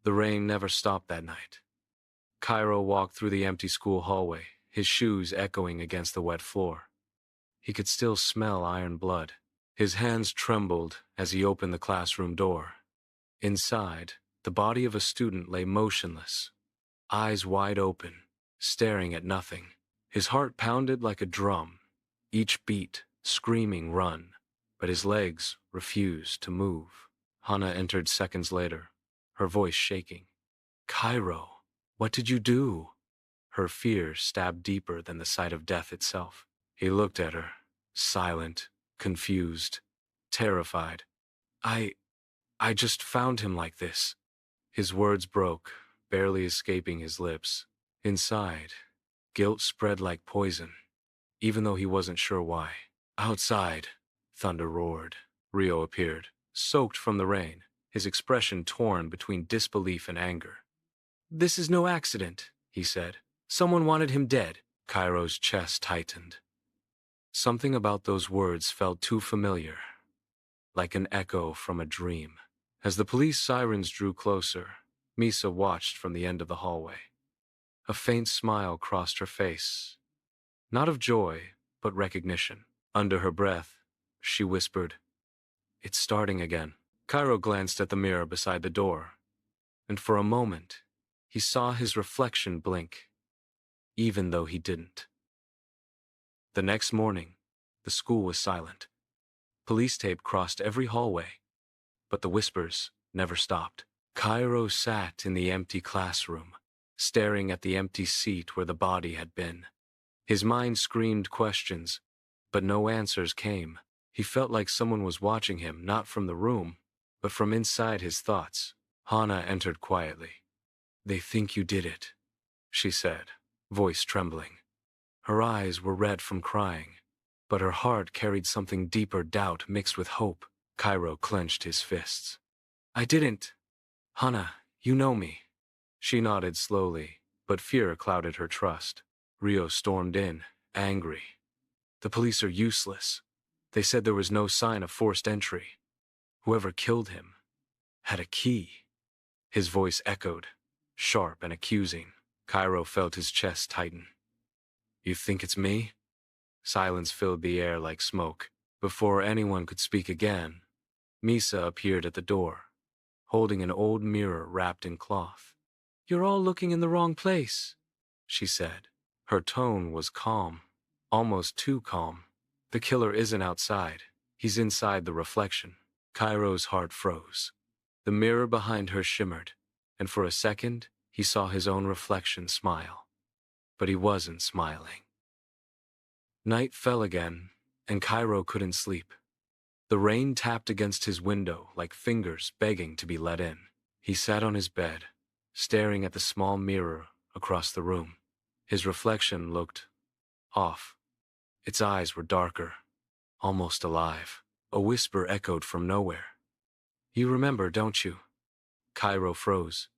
The rain never stopped that night. Kairo walked through the empty school hallway, his shoes echoing against the wet floor. He could still smell iron blood. His hands trembled as he opened the classroom door. Inside, the body of a student lay motionless, eyes wide open, staring at nothing. His heart pounded like a drum, each beat screaming run, but his legs refused to move. Hana entered seconds later, her voice shaking. "Kairo, what did you do?" Her fear stabbed deeper than the sight of death itself. He looked at her, silent, confused, terrified. I just found him like this." His words broke, barely escaping his lips. Inside, guilt spread like poison, even though he wasn't sure why. Outside, thunder roared. Rio appeared, soaked from the rain, his expression torn between disbelief and anger. "This is no accident," he said. "Someone wanted him dead." Cairo's chest tightened. Something about those words felt too familiar, like an echo from a dream. As the police sirens drew closer, Misa watched from the end of the hallway. A faint smile crossed her face. Not of joy, but recognition. Under her breath, she whispered, "It's starting again." Kairo glanced at the mirror beside the door, and for a moment, he saw his reflection blink, even though he didn't. The next morning, the school was silent. Police tape crossed every hallway, but the whispers never stopped. Kairo sat in the empty classroom, staring at the empty seat where the body had been. His mind screamed questions, but no answers came. He felt like someone was watching him, not from the room, but from inside his thoughts. Hana entered quietly. "They think you did it," she said, voice trembling. Her eyes were red from crying, but her heart carried something deeper, doubt mixed with hope. Kairo clenched his fists. "I didn't. Hana, you know me." She nodded slowly, but fear clouded her trust. Rio stormed in, angry. "The police are useless. They said there was no sign of forced entry. Whoever killed him had a key." His voice echoed, sharp and accusing. Kairo felt his chest tighten. "You think it's me?" Silence filled the air like smoke. Before anyone could speak again, Misa appeared at the door, holding an old mirror wrapped in cloth. "You're all looking in the wrong place," she said. Her tone was calm, almost too calm. "The killer isn't outside. He's inside the reflection." Cairo's heart froze. The mirror behind her shimmered, and for a second, he saw his own reflection smile. But he wasn't smiling. Night fell again, and Kairo couldn't sleep. The rain tapped against his window like fingers begging to be let in. He sat on his bed, staring at the small mirror across the room. His reflection looked off. Its eyes were darker, almost alive. A whisper echoed from nowhere. "You remember, don't you?" Kairo froze.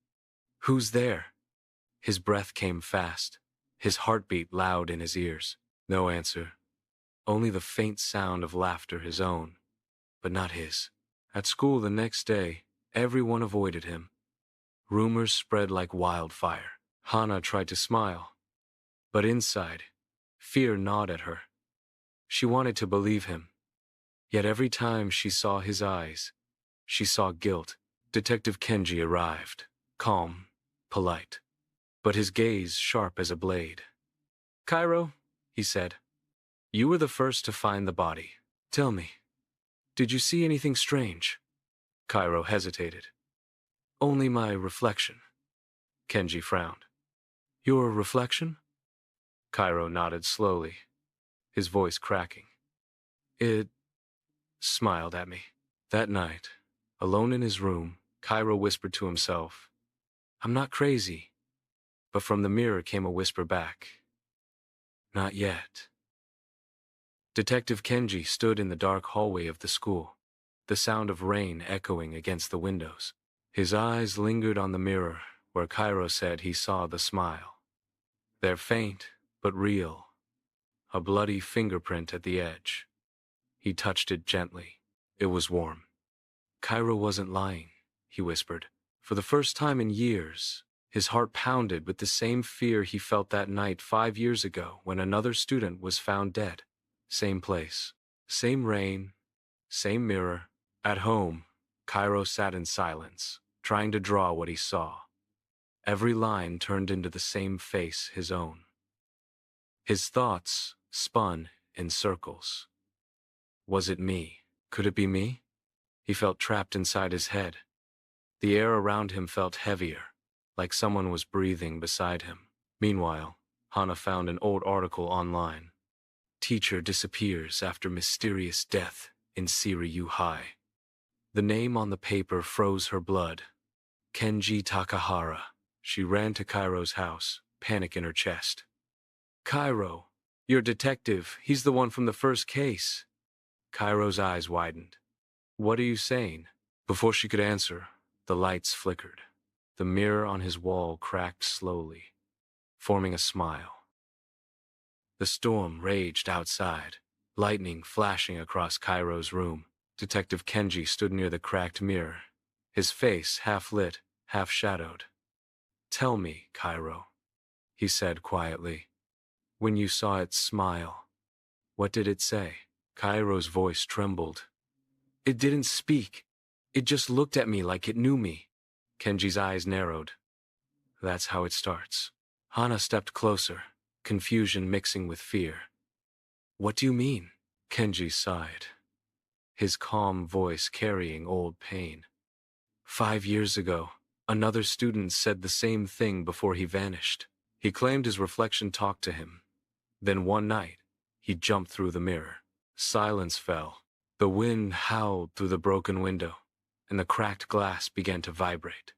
"Who's there?" His breath came fast, his heartbeat loud in his ears. No answer. Only the faint sound of laughter, his own, but not his. At school the next day, everyone avoided him. Rumors spread like wildfire. Hana tried to smile, but inside, fear gnawed at her. She wanted to believe him, yet every time she saw his eyes, she saw guilt. Detective Kenji arrived, calm, polite, but his gaze sharp as a blade. "Kairo," he said, "you were the first to find the body. Tell me, did you see anything strange?" Kairo hesitated. "Only my reflection." Kenji frowned. "Your reflection?" Kairo nodded slowly, his voice cracking. "It smiled at me." That night, alone in his room, Kairo whispered to himself, "I'm not crazy." But from the mirror came a whisper back, "Not yet." Detective Kenji stood in the dark hallway of the school, the sound of rain echoing against the windows. His eyes lingered on the mirror where Kairo said he saw the smile. There, faint but real, a bloody fingerprint at the edge. He touched it gently. It was warm. "Kairo wasn't lying," he whispered. For the first time in years, his heart pounded with the same fear he felt that night 5 years ago when another student was found dead. Same place, same rain, same mirror. At home, Kairo sat in silence, trying to draw what he saw. Every line turned into the same face, his own. His thoughts spun in circles. Was it me? Could it be me? He felt trapped inside his head. The air around him felt heavier, like someone was breathing beside him. Meanwhile, Hana found an old article online. Teacher disappears after mysterious death in Siryu High. The name on the paper froze her blood. Kenji Takahara. She ran to Kairo's house, panic in her chest. Kairo, your detective, he's the one from the first case. Kairo's eyes widened. What are you saying? Before she could answer, the lights flickered. The mirror on his wall cracked slowly, forming a smile. The storm raged outside, lightning flashing across Kairo's room. Detective Kenji stood near the cracked mirror, his face half lit, half shadowed. Tell me, Kairo, he said quietly. When you saw it smile, what did it say? Kairo's voice trembled. It didn't speak. It just looked at me like it knew me. Kenji's eyes narrowed. That's how it starts. Hana stepped closer, confusion mixing with fear. What do you mean? Kenji sighed, his calm voice carrying old pain. 5 years ago, another student said the same thing before he vanished. He claimed his reflection talked to him. Then one night, he jumped through the mirror. Silence fell. The wind howled through the broken window, and the cracked glass began to vibrate.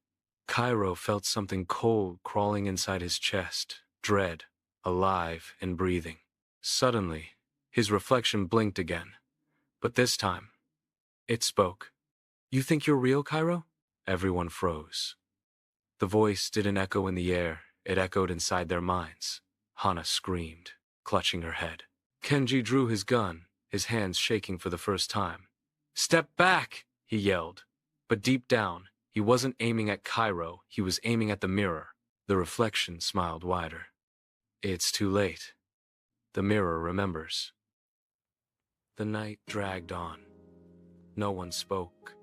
Kairo felt something cold crawling inside his chest, dread, alive and breathing. Suddenly, his reflection blinked again, but this time, it spoke. You think you're real, Kairo? Everyone froze. The voice didn't echo in the air, it echoed inside their minds. Hana screamed, clutching her head. Kenji drew his gun, his hands shaking for the first time. Step back, he yelled. But deep down, he wasn't aiming at Kairo, he was aiming at the mirror. The reflection smiled wider. It's too late. The mirror remembers. The night dragged on. No one spoke.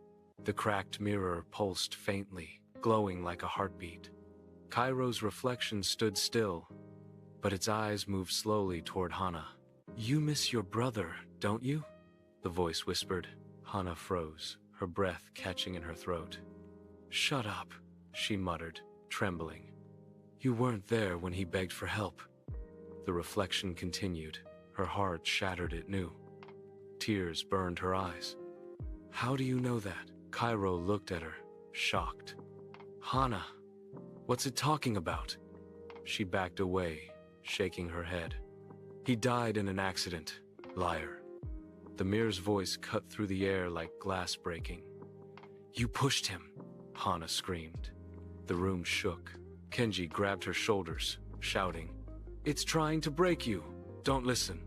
The cracked mirror pulsed faintly, glowing like a heartbeat. Kairo's reflection stood still, but its eyes moved slowly toward Hana. You miss your brother, don't you? The voice whispered. Hana froze, her breath catching in her throat. Shut up, she muttered, trembling. You weren't there when he begged for help. The reflection continued. Her heart shattered at new. Tears burned her eyes. How do you know that? Kairo looked at her, shocked. Hana, what's it talking about? She backed away, shaking her head. He died in an accident, liar. The mirror's voice cut through the air like glass breaking. You pushed him, Hana screamed. The room shook. Kenji grabbed her shoulders, shouting, It's trying to break you. Don't listen.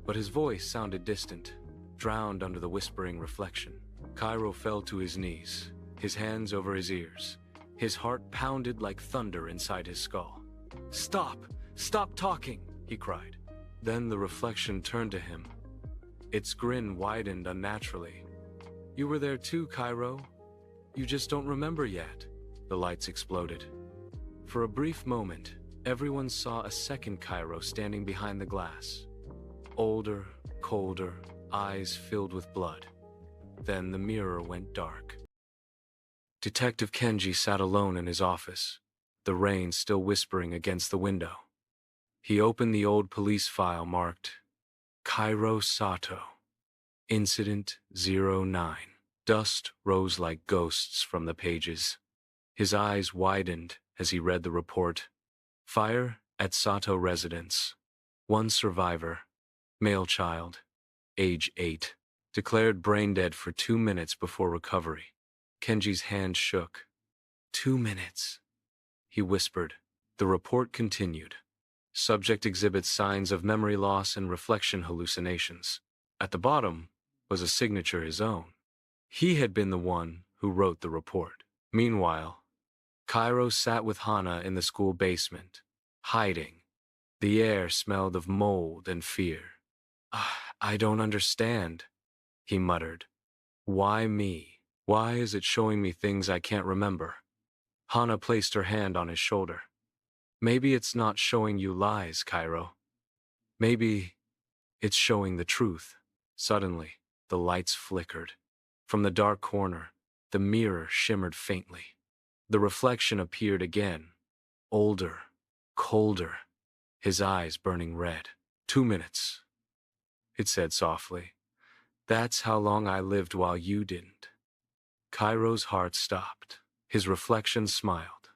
But his voice sounded distant, drowned under the whispering reflection. Kairo fell to his knees, his hands over his ears. His heart pounded like thunder inside his skull. Stop! Stop talking! He cried. Then the reflection turned to him. Its grin widened unnaturally. You were there too, Kairo. You just don't remember yet. The lights exploded. For a brief moment, everyone saw a second Kairo standing behind the glass. Older, colder, eyes filled with blood. Then the mirror went dark. Detective Kenji sat alone in his office, the rain still whispering against the window. He opened the old police file marked Kairo Sato, Incident 09. Dust rose like ghosts from the pages. His eyes widened as he read the report. Fire at Sato residence. One survivor, male child, age 8, declared brain dead for 2 minutes before recovery. Kenji's hand shook. 2 minutes, he whispered. The report continued. Subject exhibits signs of memory loss and reflection hallucinations. At the bottom was a signature his own. He had been the one who wrote the report. Meanwhile, Kairo sat with Hana in the school basement, hiding. The air smelled of mold and fear. I don't understand, he muttered. Why me? Why is it showing me things I can't remember? Hana placed her hand on his shoulder. Maybe it's not showing you lies, Kairo. Maybe it's showing the truth. Suddenly, the lights flickered. From the dark corner, the mirror shimmered faintly. The reflection appeared again, older, colder, his eyes burning red. 2 minutes, it said softly. That's how long I lived while you didn't. Kairo's heart stopped. His reflection smiled.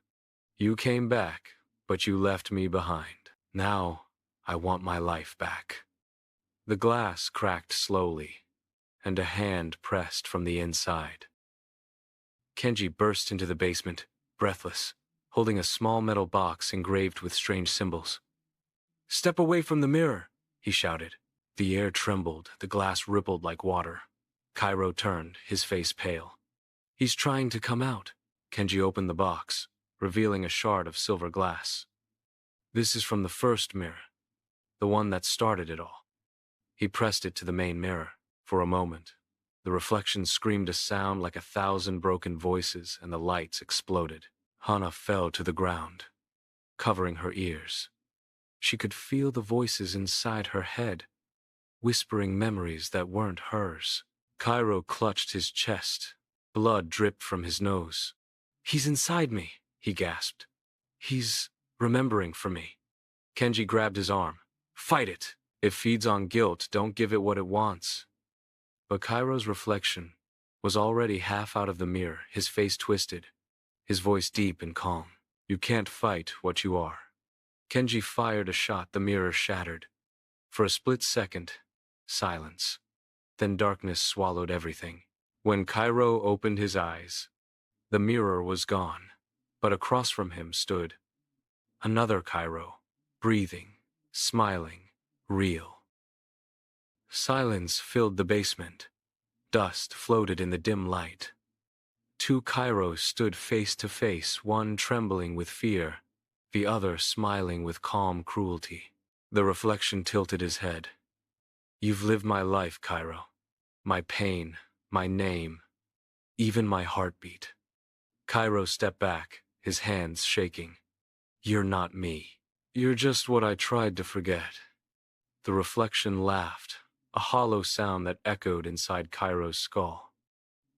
You came back, but you left me behind. Now, I want my life back. The glass cracked slowly, and a hand pressed from the inside. Kenji burst into the basement, breathless, holding a small metal box engraved with strange symbols. Step away from the mirror, he shouted. The air trembled, the glass rippled like water. Kairo turned, his face pale. He's trying to come out. Kenji opened the box, revealing a shard of silver glass. This is from the first mirror, the one that started it all. He pressed it to the main mirror. For a moment, the reflection screamed a sound like 1,000 broken voices, and the lights exploded. Hana fell to the ground, covering her ears. She could feel the voices inside her head, whispering memories that weren't hers. Kairo clutched his chest. Blood dripped from his nose. He's inside me, he gasped. He's remembering for me. Kenji grabbed his arm. Fight it. It feeds on guilt, don't give it what it wants. But Kairo's reflection was already half out of the mirror, his face twisted, his voice deep and calm. You can't fight what you are. Kenji fired a shot, the mirror shattered. For a split second, silence. Then darkness swallowed everything. When Kairo opened his eyes, the mirror was gone, but across from him stood another Kairo, breathing, smiling, real. Silence filled the basement. Dust floated in the dim light. 2 Kairos stood face to face, one trembling with fear, the other smiling with calm cruelty. The reflection tilted his head. You've lived my life, Kairo. My pain, my name, even my heartbeat. Kairo stepped back, his hands shaking. You're not me. You're just what I tried to forget. The reflection laughed, a hollow sound that echoed inside Kairo's skull.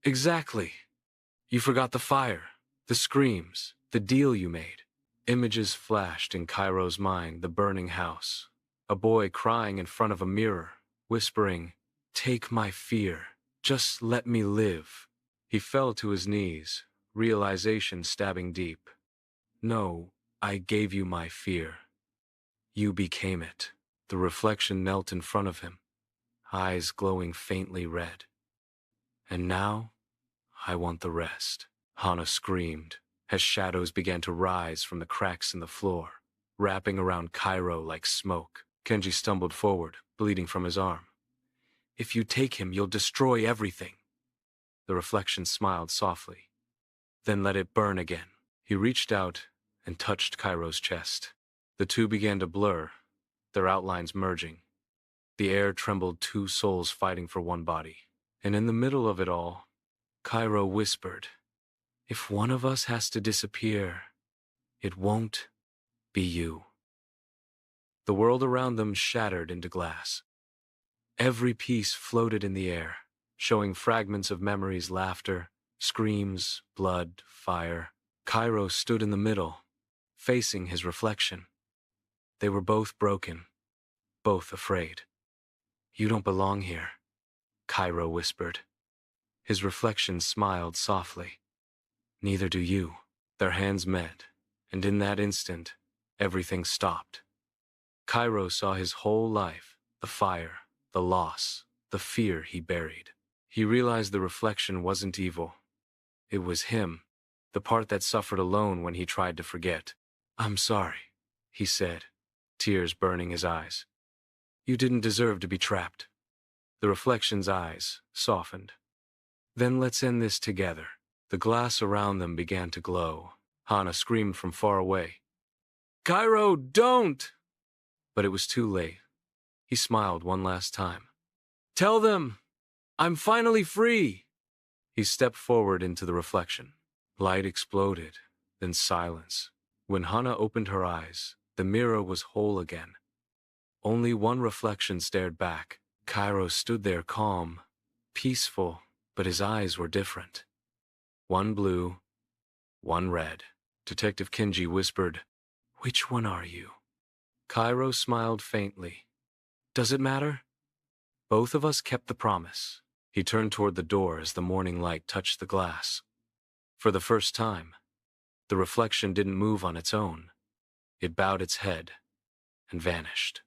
Exactly. You forgot the fire, the screams, the deal you made. Images flashed in Kairo's mind, the burning house, a boy crying in front of a mirror, whispering, Take my fear, just let me live. He fell to his knees, realization stabbing deep. No, I gave you my fear. You became it. The reflection knelt in front of him, eyes glowing faintly red. And now, I want the rest. Hana screamed, as shadows began to rise from the cracks in the floor, wrapping around Kairo like smoke. Kenji stumbled forward, bleeding from his arm. If you take him, you'll destroy everything. The reflection smiled softly. Then let it burn again. He reached out and touched Kairo's chest. The two began to blur, their outlines merging. The air trembled, 2 souls fighting for one body. And in the middle of it all, Kairo whispered, If one of us has to disappear, it won't be you. The world around them shattered into glass. Every piece floated in the air, showing fragments of memories, laughter, screams, blood, fire. Kairo stood in the middle, facing his reflection. They were both broken, both afraid. You don't belong here, Kairo whispered. His reflection smiled softly. Neither do you. Their hands met, and in that instant, everything stopped. Kairo saw his whole life, the fire, the loss, the fear he buried. He realized the reflection wasn't evil. It was him, the part that suffered alone when he tried to forget. I'm sorry, he said, tears burning his eyes. You didn't deserve to be trapped. The reflection's eyes softened. Then let's end this together. The glass around them began to glow. Hana screamed from far away. Kairo, don't! But it was too late. He smiled one last time. Tell them! I'm finally free! He stepped forward into the reflection. Light exploded, then silence. When Hana opened her eyes, the mirror was whole again. Only one reflection stared back. Kairo stood there calm, peaceful, but his eyes were different. One blue, one red. Detective Kinji whispered, "Which one are you?" Kairo smiled faintly. "Does it matter?" Both of us kept the promise. He turned toward the door as the morning light touched the glass. For the first time, the reflection didn't move on its own. It bowed its head and vanished.